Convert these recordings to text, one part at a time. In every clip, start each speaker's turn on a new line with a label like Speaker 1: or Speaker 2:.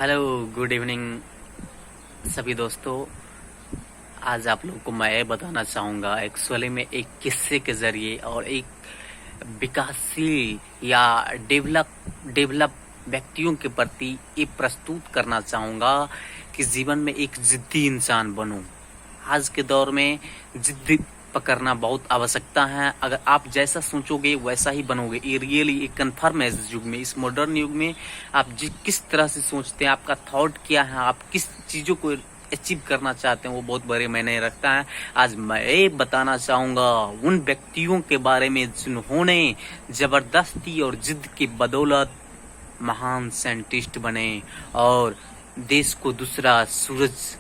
Speaker 1: Hello, good evening सभी दोस्तों। आज आप लोगों को मैं बताना चाहूँगा एक्चुअली में एक किस्से के ज़रिए और एक विकासशील या डेवलप व्यक्तियों के प्रति ये प्रस्तुत करना चाहूँगा कि जीवन में एक जिद्दी इंसान बनो। आज के दौर में जिद्दी पकड़ना बहुत आवश्यकता है। अगर आप जैसा सोचोगे वैसा ही बनोगे। ये रियली एक कन्फर्म है इस युग में, इस मॉडर्न युग में। आप किस तरह से सोचते हैं, आपका थॉट क्या है, आप किस चीज़ों को अचीव करना चाहते हैं, वो बहुत बड़े मायने रखता है। आज मैं बताना चाहूँगा उन व्यक्तियों के बारे में जिन्होंने ज़बरदस्ती और जिद की बदौलत महान साइंटिस्ट बने और देश को दूसरा सूरज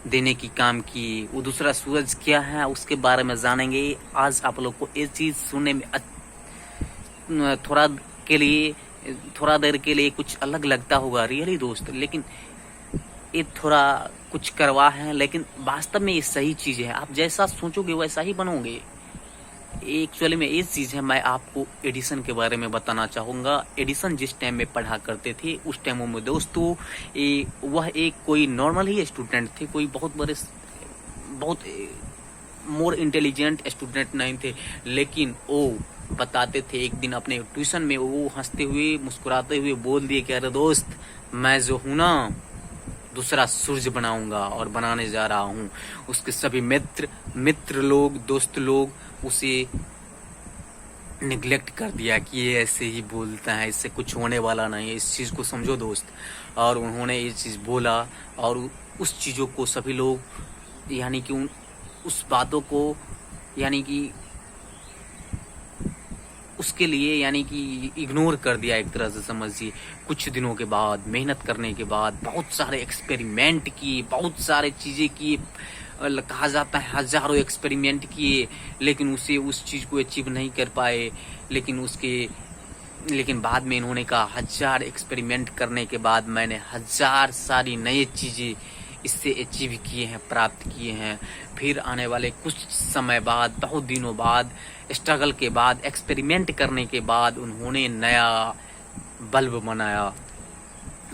Speaker 1: देने की काम की। वो दूसरा सूरज क्या है उसके बारे में जानेंगे। आज आप लोग को ये चीज़ सुनने में थोड़ा देर के लिए कुछ अलग लगता होगा रियली दोस्त, लेकिन ये थोड़ा कुछ करवा है, लेकिन वास्तव में ये सही चीज़ है। आप जैसा सोचोगे वैसा ही बनोगे। एक्चुअली में ये चीज़ है। मैं आपको एडिसन के बारे में बताना चाहूँगा। एडिसन जिस टाइम में पढ़ा करते थे उस टाइम में दोस्तों वह एक कोई नॉर्मल ही स्टूडेंट थे, कोई बहुत मोर इंटेलिजेंट स्टूडेंट नहीं थे। लेकिन वो बताते थे, एक दिन अपने ट्यूशन में वो हंसते हुए मुस्कुराते हुए बोल दिए कि अरे दोस्त, मैं जो हूँ ना दूसरा सूरज बनाऊंगा और बनाने जा रहा हूँ। उसके सभी मित्र लोग, दोस्त लोग उसे निगलेक्ट कर दिया कि ये ऐसे ही बोलता है, इससे कुछ होने वाला नहीं है, इस चीज़ को समझो दोस्त। और उन्होंने ये चीज़ बोला और उस चीज़ों को सभी लोग यानी कि उस बातों को यानी कि उसके लिए यानी कि इग्नोर कर दिया एक तरह से समझिए। कुछ दिनों के बाद मेहनत करने के बाद बहुत सारे एक्सपेरिमेंट किए, बहुत सारे चीज़ें किए, कहा जाता है हजारों एक्सपेरिमेंट किए, लेकिन उसे उस चीज़ को अचीव नहीं कर पाए। लेकिन बाद में इन्होंने कहा 1000 एक्सपेरिमेंट करने के बाद मैंने 1000 सारी नई चीज़ें इससे अचीव किए हैं, प्राप्त किए हैं। फिर आने वाले कुछ समय बाद, बहुत दिनों बाद, स्ट्रगल के बाद, एक्सपेरिमेंट करने के बाद उन्होंने नया बल्ब बनाया,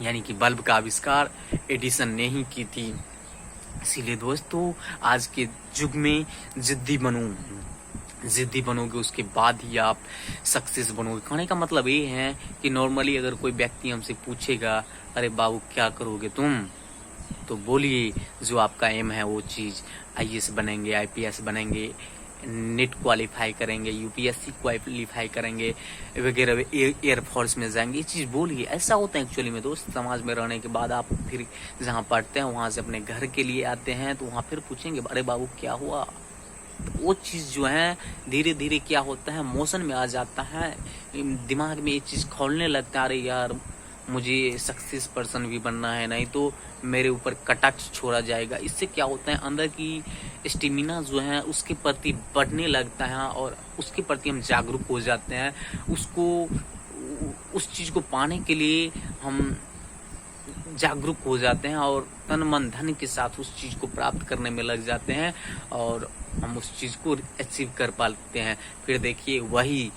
Speaker 1: यानी कि बल्ब का आविष्कार एडिसन ने ही की थी। इसीलिए दोस्तों आज के युग में जिद्दी बनोगे उसके बाद ही आप सक्सेस बनोगे। कहने का मतलब ये है कि नॉर्मली अगर कोई व्यक्ति हमसे पूछेगा अरे बाबू क्या करोगे तुम, तो बोलिए जो आपका एम है वो चीज़। आईएएस बनेंगे, आईपीएस बनेंगे, नेट क्वालिफाई करेंगे, यूपीएससी क्वालिफाई करेंगे वगैरह, एयरफोर्स में जाएंगे, ये चीज़ बोलिए। ऐसा होता है एक्चुअली में दोस्त। समाज में रहने के बाद आप फिर जहाँ पढ़ते हैं वहाँ से अपने घर के लिए आते हैं तो वहाँ फिर पूछेंगे अरे बाबू क्या हुआ। तो वो चीज़ जो है धीरे धीरे क्या होता है मोशन में आ जाता है, दिमाग में ये चीज़ खोलने लगता है अरे यार मुझे सक्सेस पर्सन भी बनना है, नहीं तो मेरे ऊपर कटाक्ष छोड़ा जाएगा। इससे क्या होता है अंदर की स्टेमिना जो है उसके प्रति बढ़ने लगता है और उसके प्रति हम जागरूक हो जाते हैं। उस चीज़ को पाने के लिए हम जागरूक हो जाते हैं और तन मन धन के साथ उस चीज़ को प्राप्त करने में लग जाते हैं और हम उस चीज़ को अचीव कर पाते हैं। फिर देखिए वही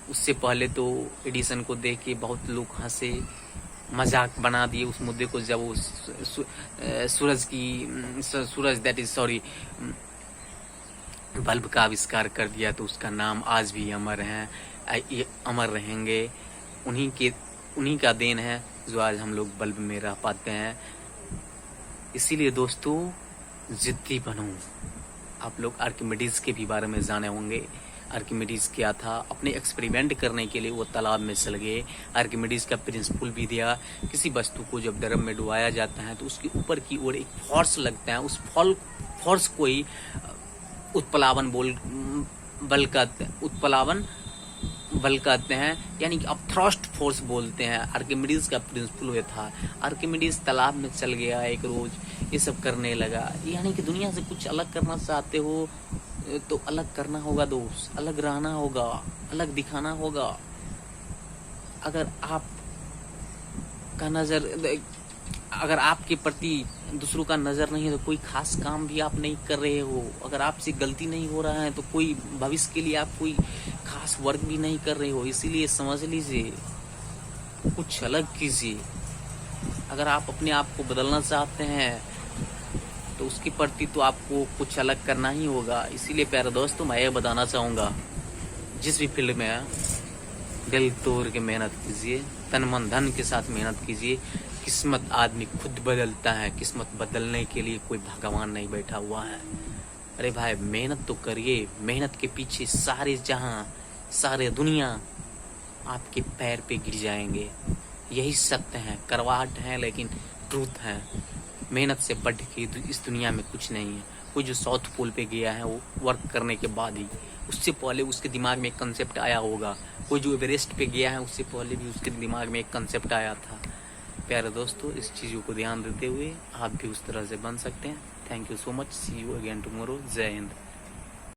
Speaker 1: उससे पहले तो एडिसन को देख के बहुत लोग हंसे, मजाक बना दिए उस मुद्दे को। जब वो बल्ब का आविष्कार कर दिया तो उसका नाम आज भी अमर है, अमर रहेंगे। उन्हीं का देन है जो आज हम लोग बल्ब में रह पाते हैं। इसीलिए दोस्तों जिद्दी बनो। आप लोग आर्किमिडीज के भी बारे में जाने होंगे। आर्किमिडीज क्या था, अपने एक्सपेरिमेंट करने के लिए वो तालाब में चल गए। आर्किमिडीज का प्रिंसिपल भी दिया, किसी वस्तु को जब ड्रम में डुबाया जाता है तो उसके ऊपर की ओर एक फोर्स लगता है, उस फोर्स को ही उत्प्लावन बल कहते हैं, यानी कि अब थ्रस्ट फोर्स बोलते हैं। आर्किमिडीज का प्रिंसिपल हुआ था। आर्किमिडीज तालाब में चल गया एक रोज, ये सब करने लगा। यानी कि दुनिया से कुछ अलग करना चाहते हो तो अलग करना होगा दोस्त, अलग रहना होगा, अलग दिखाना होगा। अगर आपके प्रति दूसरों का नज़र नहीं है तो कोई खास काम भी आप नहीं कर रहे हो। अगर आपसे गलती नहीं हो रहा है तो कोई भविष्य के लिए आप कोई खास वर्क भी नहीं कर रहे हो। इसीलिए समझ लीजिए कुछ अलग कीजिए। अगर आप अपने आप को बदलना चाहते हैं तो उसके प्रति तो आपको कुछ अलग करना ही होगा। इसीलिए प्यारे दोस्तों, मैं ये बताना चाहूँगा, जिस भी फील्ड में है, दिल तोड़ के मेहनत कीजिए, तन मन धन के साथ मेहनत कीजिए। किस्मत आदमी खुद बदलता है, किस्मत बदलने के लिए कोई भगवान नहीं बैठा हुआ है। अरे भाई, मेहनत तो करिए, मेहनत के पीछे सारे जहां, सारे दुनिया आपके पैर पे गिर जाएंगे। यही सत्य है, करवाहट है लेकिन ट्रूथ है। मेहनत से बढ़ के इस दुनिया में कुछ नहीं है। कोई जो साउथ पोल पे गया है, वो वर्क करने के बाद ही, उससे पहले उसके दिमाग में एक कंसेप्ट आया होगा। कोई जो एवरेस्ट पे गया है, उससे पहले भी उसके दिमाग में एक कंसेप्ट आया था। प्यारे दोस्तों, इस चीज़ों को ध्यान देते हुए आप भी उस तरह से बन सकते हैं। Thank you so much. See you again tomorrow. जय हिंद।